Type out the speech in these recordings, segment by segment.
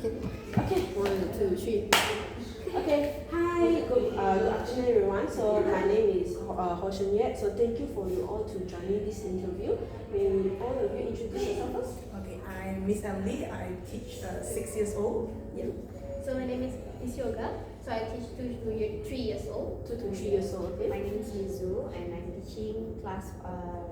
Okay, 1, 2, 3. Okay, hi, good afternoon everyone. So my name is Ho Shen Yet. So thank you for you all to joining this interview. May all of you introduce yourself first? Okay, I'm Miss Emily. I teach 6 years old. Yeah. So my name is Miss Yoga. So I teach 2 to 3 years old. 2 to 3 years old, okay? My name is Mizu and I'm teaching class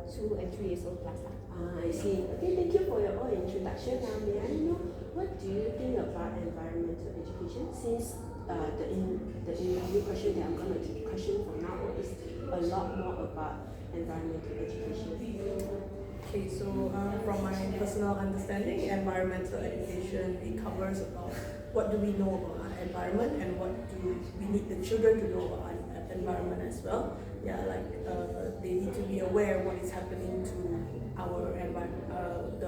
2 and 3 years old class. I see. Okay, thank you for your all introduction. Now, may I know what do you think about environmental education? Since the interview question that I'm going to question for now is a lot more about environmental education. Okay, so from my personal understanding, environmental education, it covers about what do we know about our environment and what do we need the children to know about our environment as well. Yeah, like they need to be aware of what is happening to our environment,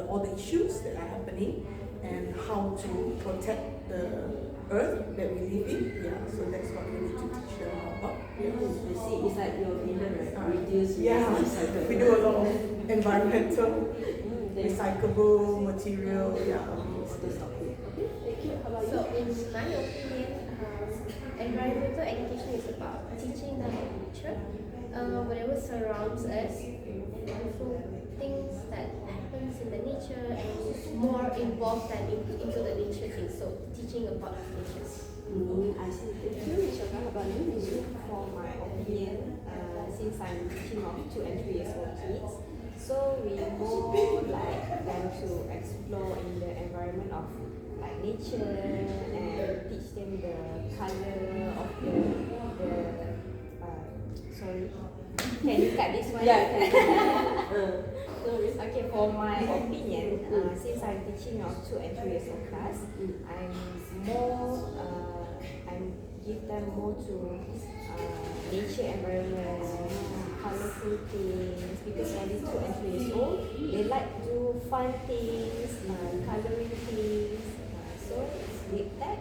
all the issues that are happening and how to protect the earth that we live in. Yeah, so that's what we need to teach them about. I see. It's like your behind, right? Reduce, Yeah, recycle. we do a lot of environmental recyclable material. Yeah. Those topics. Okay, thank you. How about So you? in my opinion, environmental education is about teaching them about nature, whatever surrounds us, and also things that happens in the nature and more involved than into the nature thing. So teaching about nature. I see. Thank you, Miss Yoga. How about you, Miss Yu? For my opinion, since I'm teaching of 2 and 3 years old kids, so we more like them to explore in the environment of like nature and teach them the color of the sorry, can you cut this one? Yeah, Okay, for my opinion, since I'm teaching of 2 and 3 years old class, I'm give them more to nature environment, colorful things, because when they're 2 and 3 years old, they like to fun things, coloring things. So with that,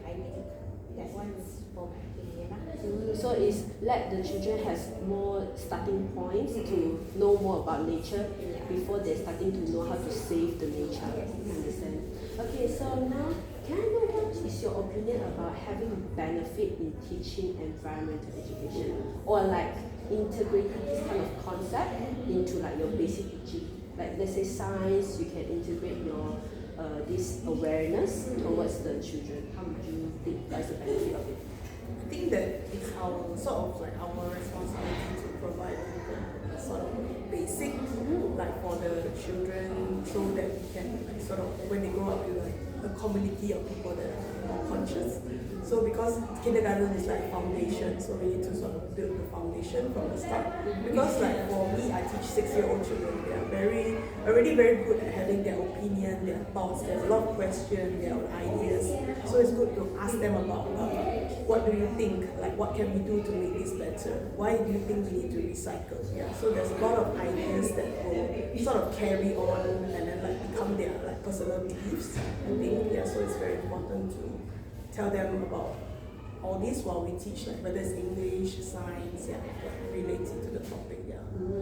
I think that one is for my opinion. So it's let the children have more starting points to know more about nature before they're starting to know how to save the nature. Understand? Okay, so now can I know what is your opinion about having a benefit in teaching environmental education, or like integrating this kind of concept into like your basic teaching? Like let's say science, you can integrate your this awareness towards the children. How would you think that's the benefit of it? I think that it's our sort of like our responsibility to provide the sort of basic like for the children, so that we can like sort of when they grow up, be like a community of people that are more conscious. So because kindergarten is like foundation, so we need to sort of build the foundation from the start. Because like for me, I teach 6-year-old children. They are already very good at having their opinion, their thoughts. There's a lot of questions, their own ideas. So it's good to ask them about what do you think? Like what can we do to make this better? Why do you think we need to recycle? Yeah. So there's a lot of ideas that will sort of carry on and then like become their like personal beliefs. I think so it's very important to tell them about all this while we teach, like whether it's English, science, related to the topic.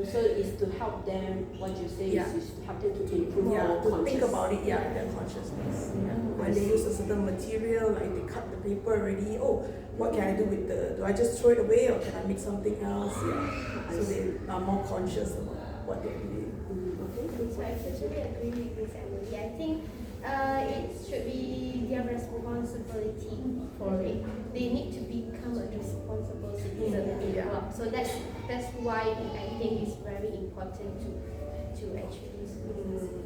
So it's to help them. What you say is to help them to improve their to think about it. Their consciousness. When they use a certain material, like they cut the paper already. Oh, what can I do with the? Do I just throw it away or can I make something else? So they are more conscious about what they're doing. So I totally agree with Miss Emily. I think it should be their responsibility for it. They need to become a responsible citizen when they grow up. So that's why I think it's very important to actually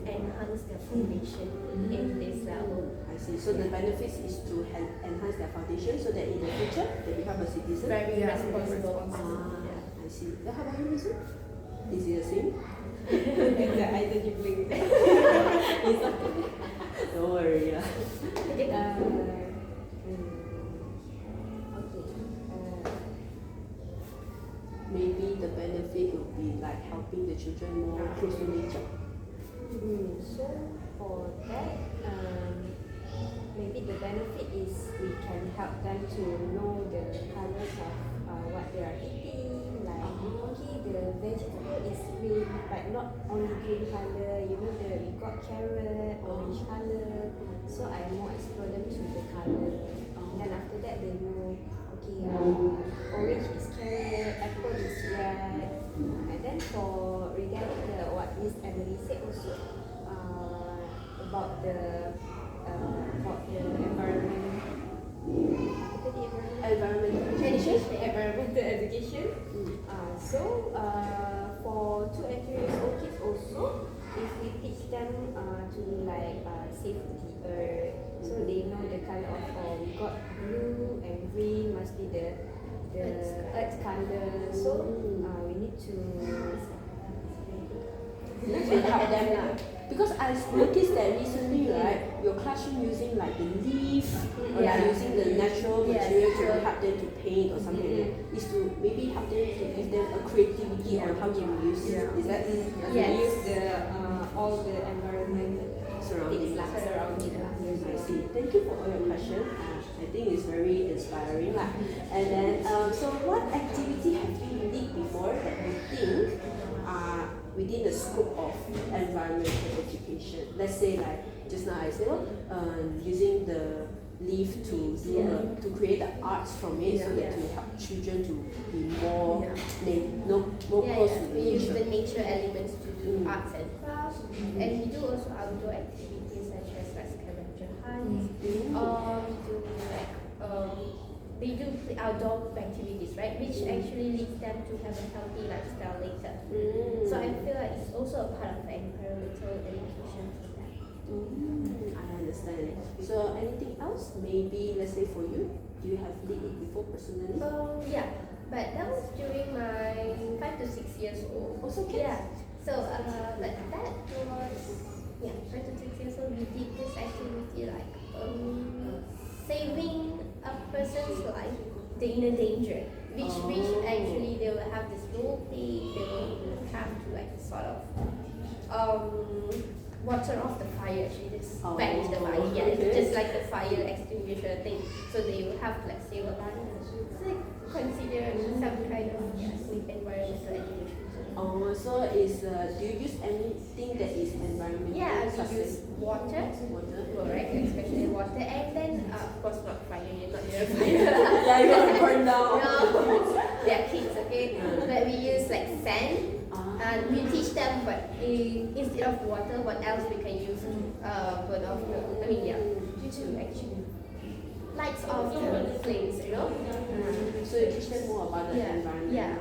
enhance their foundation in this level. I see. So the benefits is to enhance their foundation so that in the future they become a citizen. Very responsible. I see. How about you, Mizu? Is it the same? I don't give you. Don't worry. Maybe the benefit would be like helping the children more close to nature. So for that, maybe the benefit is we can help them to know the colors of what they are eating. Like the vegetable is green, but not only green color. We got carrot, orange color. So I'm more that they know, okay, orange is carrot, apple is red. And then for regarding the what Miss Emily said also about the environment. Apa the Environmental education. environmental education. So for 2 and 3 years old kids also, if we teach them to like save the earth, so they know the color of we got blue and green must be the earth color. So we need to help them lah. Because I noticed that recently, right, your classroom using like the leaf or like using the natural material to help them to paint or something like that, is to maybe help them to give them a creativity on how to use it. Is that use the all the environment surrounding? surrounding lah. I see. Thank you for all your questions. I think it's very inspiring lah. And then, so what activity have you did before that you think are within the scope of environmental education? Let's say like just now I said, using the leaf to do to create the arts from it, so that to help children to be more more close to We use nature. the nature elements to do arts and crafts, and we do also outdoor activities such as like scavenger hunts, or we do like they do outdoor activities, right? Which actually leads them to have a healthy lifestyle later. So I feel like it's also a part of the environmental education for them. I understand. So anything else? Maybe let's say for you, do you have did it before personally? Yeah, but that was during my 5 to 6 years old. Also kids? Yeah. So but that was 5 to 6 years old. We did this activity like saving a person's life in a danger, which actually they will have this role play. They will have to like sort of water off the fire. Actually, just quench the fire. Yeah, it's just like the fire extinguisher thing. So they will have to like save a life. So like, consider some kind of environmental education. So is do you use anything that is environmental? Yeah, we use water. Water. Correct, especially water, and then of course not fire. You're not near fire. Yeah, you want to burn down. No, they're kids, okay? But we use like sand. And we teach them, but instead of water, what else we can use? Burn off the. To actually lights off the flames, you know. So you teach them more about the environment. Yeah.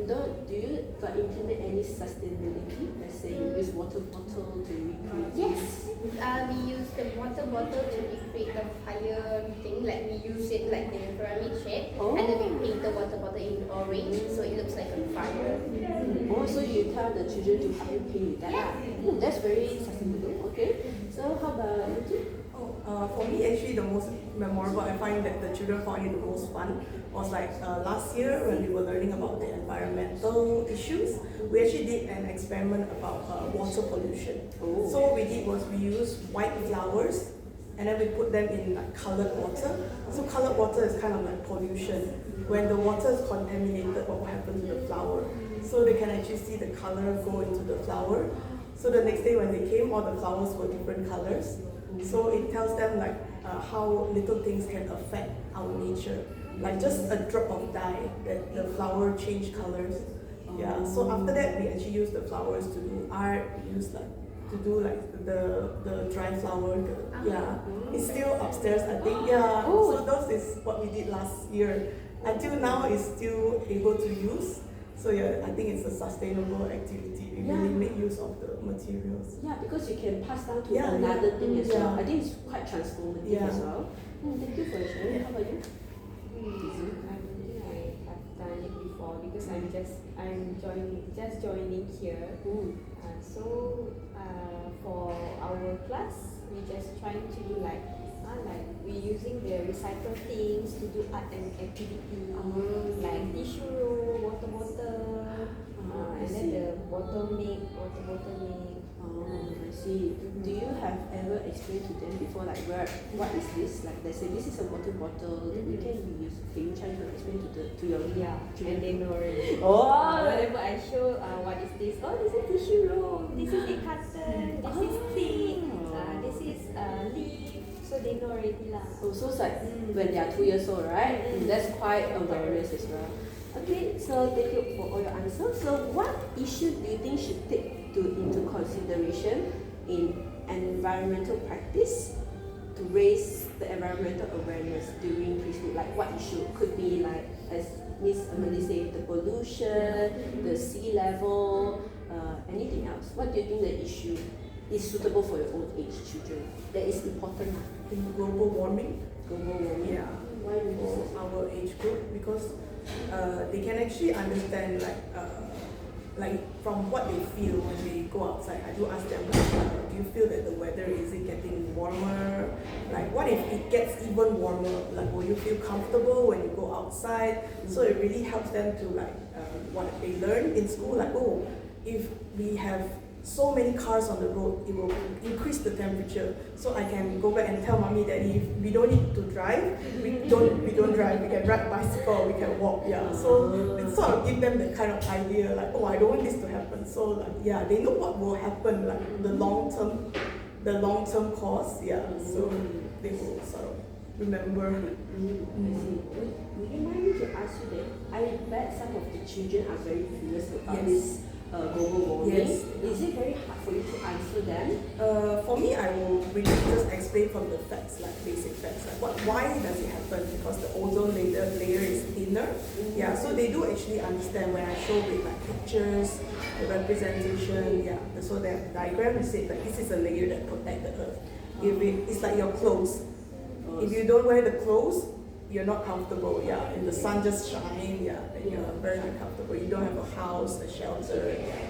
Do you implement any sustainability? Let's say you use water bottle to recreate. Yes, we use the water bottle to recreate the fire thing. Like we use it like in a pyramid shape, and then we paint the water bottle in orange, so it looks like a fire. So you tell the children to help you paint with that. Yeah. That's very sustainable. Okay. So how about you two? For me, actually, the most memorable, I find that the children found it the most fun was like last year when we were learning about the environmental issues. We actually did an experiment about water pollution. So what we did was we used white flowers and then we put them in like colored water. So colored water is kind of like pollution. When the water is contaminated, what will happen to the flower? So they can actually see the color go into the flower. So the next day when they came, all the flowers were different colors. So it tells them like how little things can affect our nature. Like just a drop of dye, that the flower change colors. Yeah. So after that, we actually use the flowers to do art. We use like to do like the dry flower. It's still upstairs, I think. Yeah. So those is what we did last year. Until now, it's still able to use. So I think it's a sustainable activity. We really make use of the materials. Yeah, because you can pass down to another thing as well. I think it's quite transformative as well. Thank you for sharing. How about you? I don't think I have done it before because I'm joining here. So for our class, we just trying to do like we using the recycle things to do art and activity, like tissue roll, water bottle, and then the water bottle make. I see. Do you have ever explained to them before, like, what is this? Like, they say this is a water bottle. We can use. Can you try to explain to your and they know already. Whenever I show what is this? Oh, this is tissue roll. This is a carton. This is stick. This is leaf. so they know already lah. Also, it's like when they are 2 years old, right? That's quite awareness as well. Okay, so thank you for all your answers. So, what issue do you think should take into consideration in environmental practice to raise the environmental awareness during preschool? Like, what issue could be like, as Miss Emily said, the pollution, the sea level, anything else? What do you think the issue is suitable for your own age children? That is important. In global warming, Global warming. yeah, Why would you say? for our age group, because they can actually understand like from what they feel when they go outside. I do ask them, do you feel that the weather is it getting warmer? Like, what if it gets even warmer? Like, will you feel comfortable when you go outside? So it really helps them to like what they learn in school. Like, oh, if we have so many cars on the road, it will increase the temperature. So I can go back and tell mommy, daddy, if we don't need to drive, we don't drive. We can ride bicycle, we can walk. Yeah. So it sort of give them the kind of idea like, oh, I don't want this to happen. So like, yeah, they know what will happen, like the long term cause. Yeah. So they will sort of remember. I see. Would you mind me to ask you that? I bet some of the children are very curious about Yes. this global warming. Yes. Is it very hard for you to answer them? For me, I will really just explain from the facts, like basic facts, like why does it happen? Because the ozone layer is thinner. Yeah, so they do actually understand when I show with like pictures, the representation. Yeah, so the diagram is said like this is a layer that protects the earth. It's like your clothes. If you don't wear the clothes, you're not comfortable. Yeah, and the sun just shines. Yeah, and you're very uncomfortable. You don't have a house, a shelter. Yeah.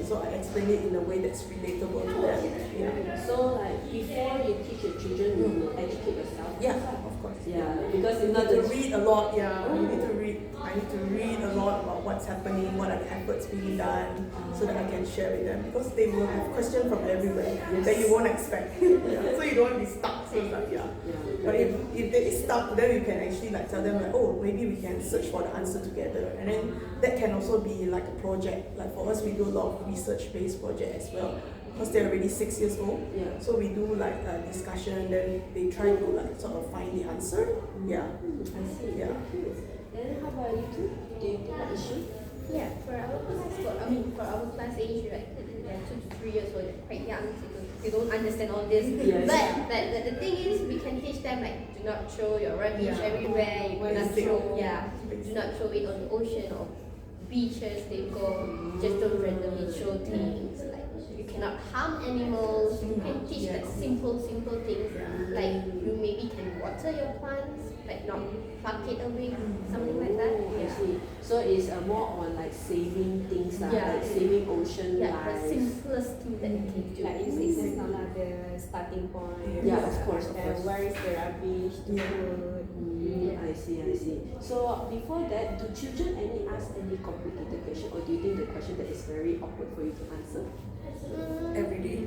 So I explain it in a way that's relatable to them. Yeah. So like before you teach your children, you will educate yourself. Yeah, of course. Yeah, because You if need not to the read a lot, yeah. You need to read. I need to read a lot about what's happening, what are the efforts being done, so that I can share with them. Because they will have questions from everywhere that you won't expect. Yeah. So you don't want to be stuck. So it's like, yeah. But if they is stuck, then you can actually like tell them like, oh, maybe we can search for the answer together. And then that can also be like a project. Like for us, we do a lot of research-based project as well. Because they're already 6 years old. Yeah. So we do like a discussion, then they try to like sort of find the answer. Yeah. I see. Yeah. Then how about you two? Do you think what issue? Yeah, for our class age, right? Yeah, 2 to 3 years old, they're quite young, so they don't understand all this. Yes. But the thing is, we can teach them like, do not throw your rubbish everywhere. You cannot do not throw it on the ocean or beaches. They go, just don't randomly throw things. Like you cannot harm animals. You can teach like simple things. Like you maybe can water your plants, like not pluck it away, something like that. Oh, I see. So it's more on like saving things, like saving ocean Yeah, the lives. simplest thing that you can do. Like you say just now lah, the starting point. Yeah, of course. Where is the rubbish to put? I see. So before that, do children ask any complicated question, or do you think the question that is very awkward for you to answer? Every day.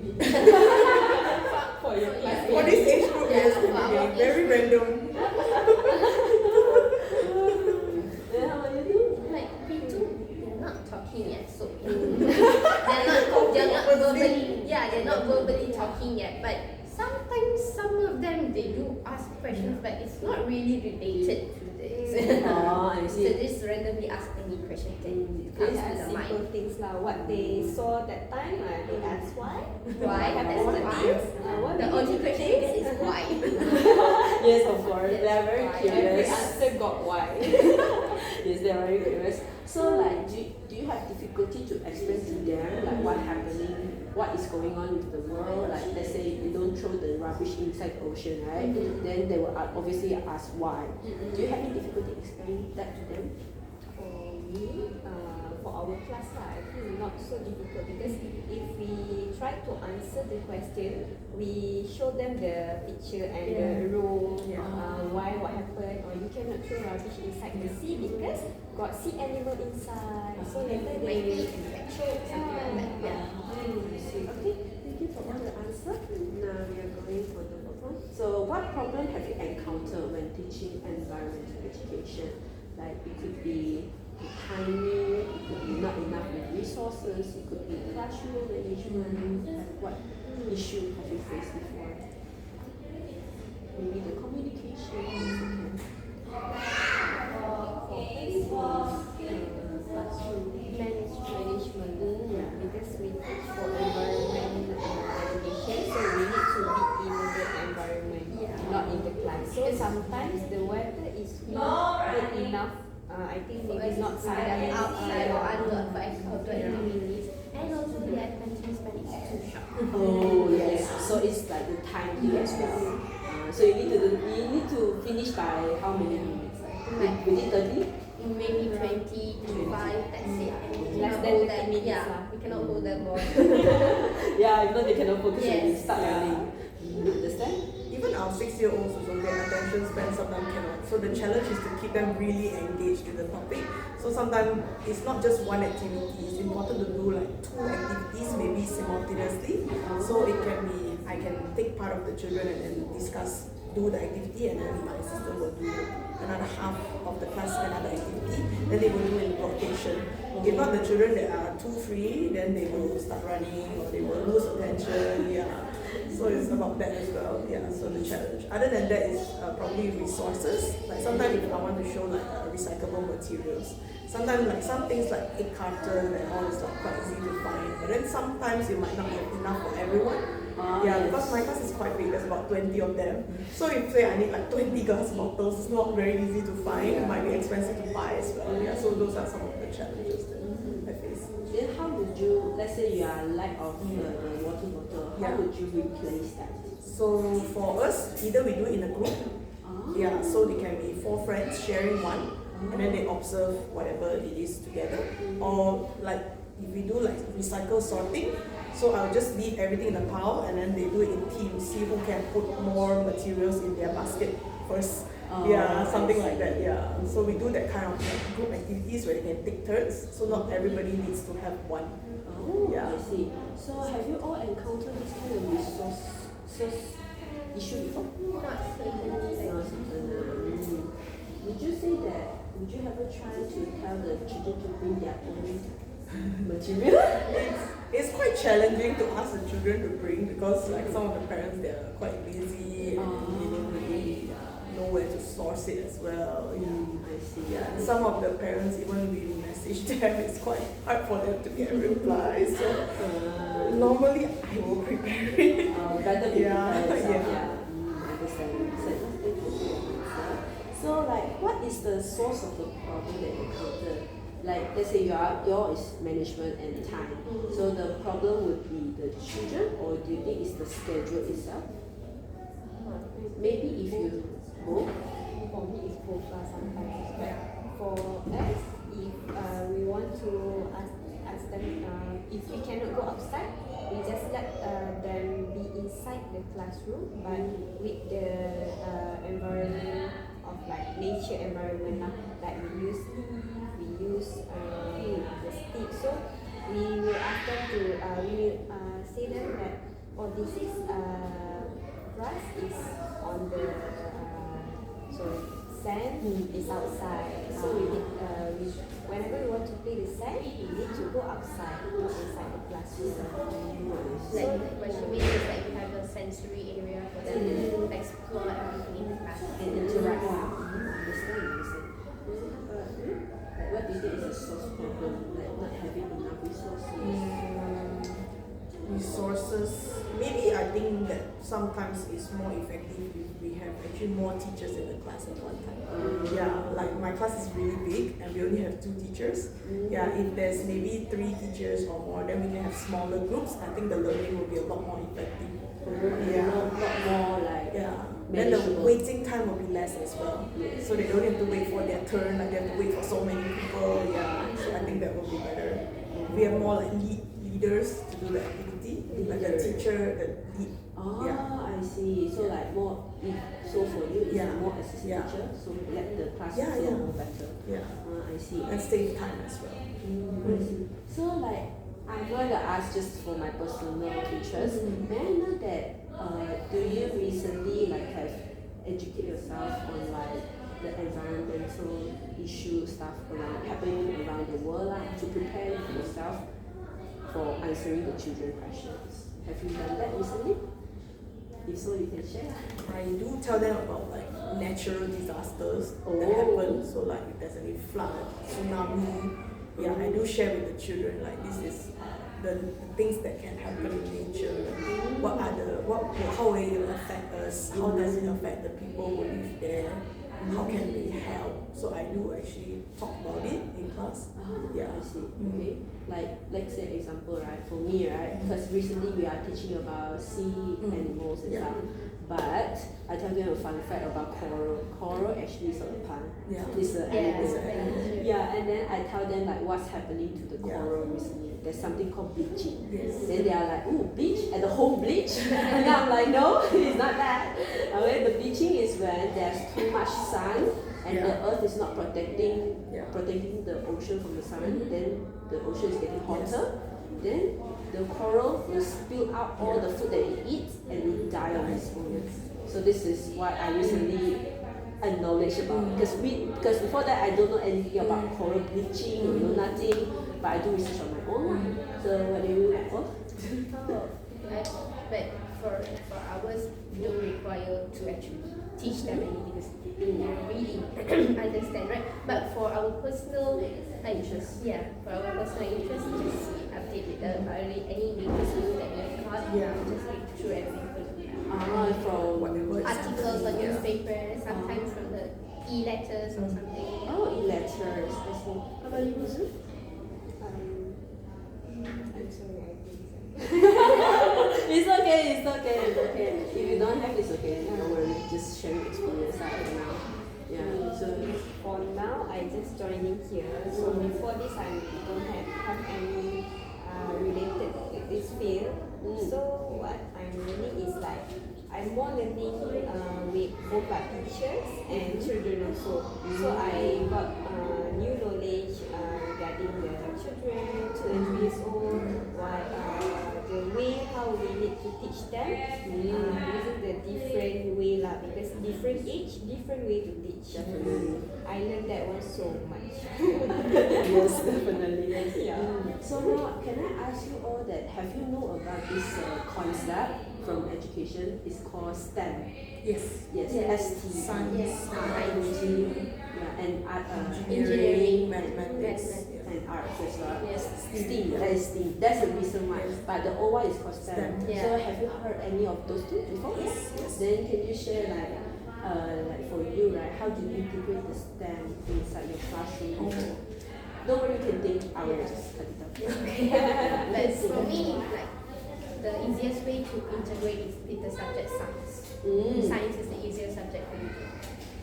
For your class. For this age group, yes, every day. Very random. Then how about you do? Like P2, they're not talking yet, so they're not verbally talking yet. But sometimes some of them they do ask questions, but it's not really related to this. Oh, I So see. just randomly ask any question that They comes to ask the simple mind. things lah. What they saw that time, they ask why. Why? That's the What The we only need to question change. is why. Yes, of course. They are very Why? Every curious. answer got why. Yes, they are very curious. So, like, do you have difficulty to explain to them like what happening, what is going on with the world? Like, let's say you don't throw the rubbish inside the ocean, right? Then they will obviously ask why. Do you have any difficulty explaining that to them? For me, for our class lah, I think not so difficult because if we try to answer the question, we show them the picture and the rule, why, what happened, or you cannot throw rubbish inside the sea because got sea animal inside. So later they will check something like that. Okay, thank you for all the answer. Now we are going for the next one. So, what problem have you encountered when teaching environmental education? Like, it could be timing, it could be not enough resources, it could be classroom management. Like, what issue have you faced before? maybe the communication. Management, because we teach for environment education, so we need to be in the environment, not in the class. So sometimes the weather is not good enough. I think maybe not sometimes outside or outdoor activities, and also the attention span is too short. Oh yes, so it's like the time here as well. So you need to finish by how many minutes? Within 30? Maybe 20 to 5, that's it. And we Less cannot than hold 30 them. minutes Yeah, lah. we cannot hold them more. Yeah, if not they cannot focus when they Yes. start learning. You understand? Even our 6-year-olds also, their attention span sometimes cannot. So the challenge is to keep them really engaged in the topic. So sometimes it's not just one activity. It's important to do like 2 activities, maybe simultaneously. So it can be, I can take part of the children and then discuss, do the activity, and then my assistant will do another half of the class, another activity. Then they will do in rotation. If not, the children that are too free, then they will start running or they will lose attention. Yeah. So it's about that as well. Yeah. So the challenge. Other than that is probably resources. Like sometimes if I want to show like recyclable materials, sometimes like some things like egg carton and all is like quite easy to find. But then sometimes you might not have enough for everyone. Yeah, because my class is quite big, there's about 20 of them. So if say I need like 20 glass bottles, it's not very easy to find. It might be expensive to buy as well. Yeah, so those are some of the challenges that I face. Then how would you, let's say you are lack of the water bottle, how Yeah. would you replace that? So for us, either we do it in a group. Yeah, so they can be 4 friends sharing one, and then they observe whatever it is together. Or like if we do like recycle sorting, so I'll just leave everything in a pile and then they do it in teams, see who can put more materials in their basket first. Yeah, something like that. Yeah. So we do that kind of like group activities where they can take turns. So not everybody needs to have one. Oh, Yeah. I see. So have you all encountered this kind of resources issue before? Not certainly. No, Would you say that, would you ever try to tell the children to bring their own material? It's quite challenging to ask the children to bring because like some of the parents they're quite busy and they don't really know where to source it as well. Yeah. I see. Yeah, and some of the parents even we message them, it's quite hard for them to get a reply. So normally I will prepare it. Better be Yeah, prepared yourself. yeah. Understand. So like, what is the source of the problem that you encounter? Like, let's say your is management and time. So the problem would be the children, or do you think it's the schedule itself? Maybe if you both. For me, it's both sometimes. But for us, if we want to ask them, if we cannot go outside, we just let them be inside the classroom, but with the environment of like nature environment, like we use leaf, we use the stick. So we will ask them to, we will say them that, oh, this is grass is on the sand is outside. So we need, whenever we want to play the sand, we need to go outside, not inside the classroom. Like what she means is like you have a sensory area for them to explore everything in the class. And interact. Understand. Like, what do you think is a source problem? Like not having enough resources. Resources. Maybe I think that sometimes it's more effective if we have actually more teachers in the class at one time. Yeah, like my class is really big and we only have 2 teachers. Yeah, if there's maybe 3 teachers or more, then we can have smaller groups. I think the learning will be a lot more effective. Yeah. Not more like Yeah. Then the manageable. waiting time will be less as well. So they don't have to wait for their turn, like they have to wait for so many people. Yeah. So I think that will be better. We have more like leaders to do the activity, like the teacher, the lead. I see. So like more, so for you it's Yeah. more assistant Yeah. teacher, so let the class Yeah, flow yeah. more better. Yeah. I see. And save time as well. I see. So like, I'm going to ask just for my personal interest. May I know that do you recently like have educate yourself on like the environmental issue stuff around happening around the world like, to prepare yourself for answering the children questions? Have you done that recently? If so, you can share. I do tell them about like natural disasters that Oh. happen. So like if there's any flood, tsunami, yeah, I do share with the children like this is the things that can happen in nature. What are how will it affect us? How does it affect the people who live there? How can we help? So I do actually talk about it in class. Yeah. I see. Okay. Like, let's say example, right? For me, right? Because recently we are teaching about sea animals and Yeah. stuff. But I tell them a fun fact about coral. Coral actually is a plant. Yeah. It's an Yeah, animal. It's an animal. Yeah, and then I tell them like what's happening to the Yeah. coral recently. There's something called bleaching. Yes. Then they are like, ooh, bleach at the home bleach. And then I'm like, no, it's not that. Okay, the bleaching is when there's too much sun and the Yeah. earth is not protecting Yeah. protecting the ocean from the sun. Mhm. Then the ocean is getting hotter. Yes. Then the coral will spill out all the food that it eats and it die on its own. So this is what I recently acknowledged about. Because before that I don't know anything about coral bleaching, nothing. But I do research on my own. Lah. So what do you have? Oh, but for ours, we don't require to actually teach them anything because they really understand, right? But for our personal interest, for our personal interest, just update with any latest news that we've got. Yeah. Just read through everything. From Whatever. Articles on Yeah. newspapers, sometimes from the e-letters or something. e-letters. I see. How about you, Mizu? I'm sorry, I think so. It's okay. If you don't have, it's okay. Don't worry. Just sharing experience right now. Yeah. So For now, I just joining here. So before this, I don't have any related to this field. So what I'm learning is like I'm more learning with both like teachers and children also. So I got new knowledge regarding the children, 2 and 3 years old, what the way how we need to teach them using the different way lah, because different age, different way to teach. I learned that one so much. yes, definitely. Yeah. So now, can I ask you all that? Have you know about this concept from education? It's called STEM. Yes. Yes, Yes. ST. Science, technology, and art, engineering, mathematics. and arts as well. Yes. STEAM, that is STEAM. That's the reason why. But the old one is called STEM. STEM. Yeah. So have you heard any of those two before? Yes, yes. Then can you share like for you, right? How do you integrate the STEM inside your classroom? Don't worry, you can think. I will just cut it out. But for me, like the easiest way to integrate is with the subject science. Science is the easiest subject for me.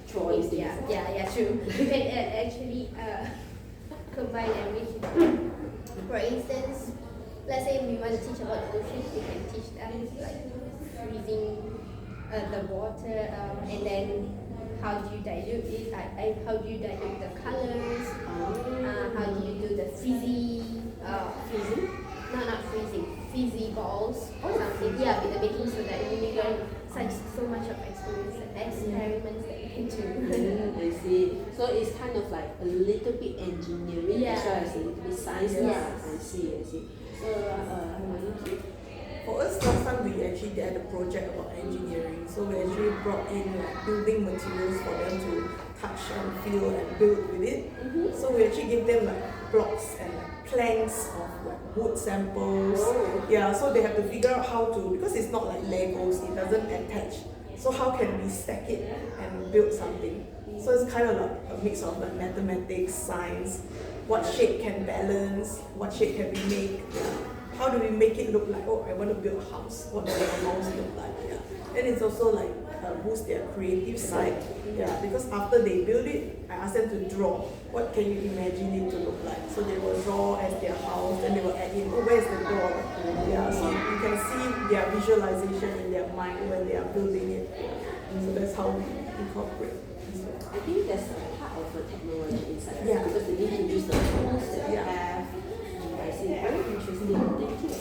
Throw all these things. Yeah, true. You can actually combine everything. For instance, let's say we want to teach about the ocean, we can teach them like freezing the water, and then how do you dilute it? How do you dilute the colors? How do you do the fizzy? Freezing? No, not freezing. Fizzy balls or something. Yeah, with the baking soda. And we learn so much of experiments that we can do. I see. So it's kind of like a little bit engineering as well as a little bit science. Yes. I see. So, how about you? For us, last time we actually had a project about engineering. So we actually brought in like building materials for them to touch and feel and build with it. So we actually gave them like blocks and like planks of like wood samples. Yeah, so they have to figure out how to, because it's not like Legos, it doesn't attach. So how can we stack it and build something? So it's kind of like a mix of like mathematics, science, what shape can balance, what shape can we make. How do we make it look like, oh, I want to build a house. What does a house look like? Yeah. And it's also like boost their creative side. Yeah, because after they build it, I ask them to draw. What can you imagine it to look like? So they will draw as their house, and they will add in, oh, where's the door? Yeah, so you can see their visualization in their mind when they are building it. So that's how we incorporate. I think there's a part of the technology inside. Yeah. Because they need to use the tools that they Yeah. have. I see. Very interesting. Thank you.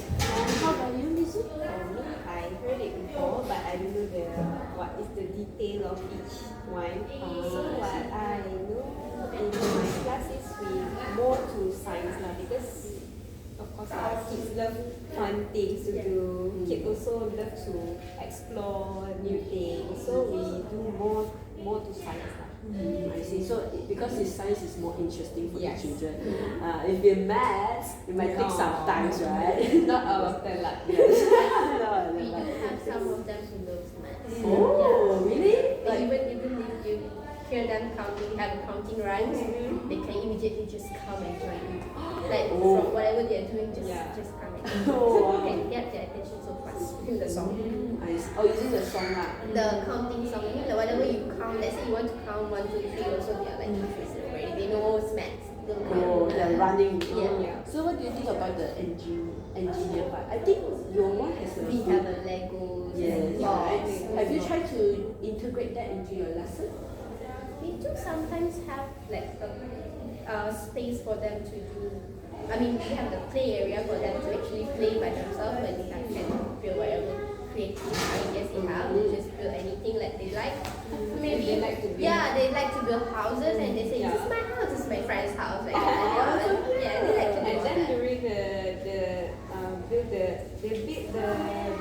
How about you, Mizu? For me, I heard it before, but I don't know what is the detail of each one. So what I know in my classes, we more to science now because of course, kids love fun things to do. Kids also love to explore new things. So we do more to science lah. I see. So because this science is more interesting for Yes. the children. If you're maths, it might take some time, right? Not all of them lah. Yes. We do have some of them who loves maths. Oh, really? Like even if you hear them counting, have counting runs, they can immediately just come and join you. Like from whatever they're doing, just come and join. Oh, So wow. you can get their attention so fast in the song. I see. Oh, using the song lah. The counting song, you know, like whatever you count, let's say you want to count 1, 2, 3, also they are like interested already. They know it's maths. Oh, they're running. Yeah. So what do you think about the engineer part? I think your one has a We have a Legos. Yes, blocks. right. Have you tried to integrate that into your lesson? We do sometimes have like a space for them to do. I mean, we have the play area for them to actually play by themselves and they can build whatever creative ideas they have. They just build anything like they like. Maybe They like to build. Yeah, they like to build houses and they say, "This is my house. This is my friend's house." Like that. Yeah, they like to And do then that. during they build the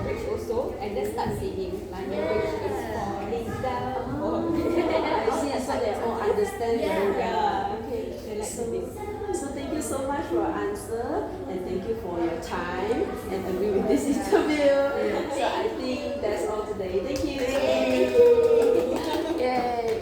bridge also, and then start singing. Like the bridge is falling down. I see. So they all understand very well. Yeah. Okay. They like to build. So thank you so much for your answer and thank you for your time and agree with this interview. So I think that's all today. Thank you.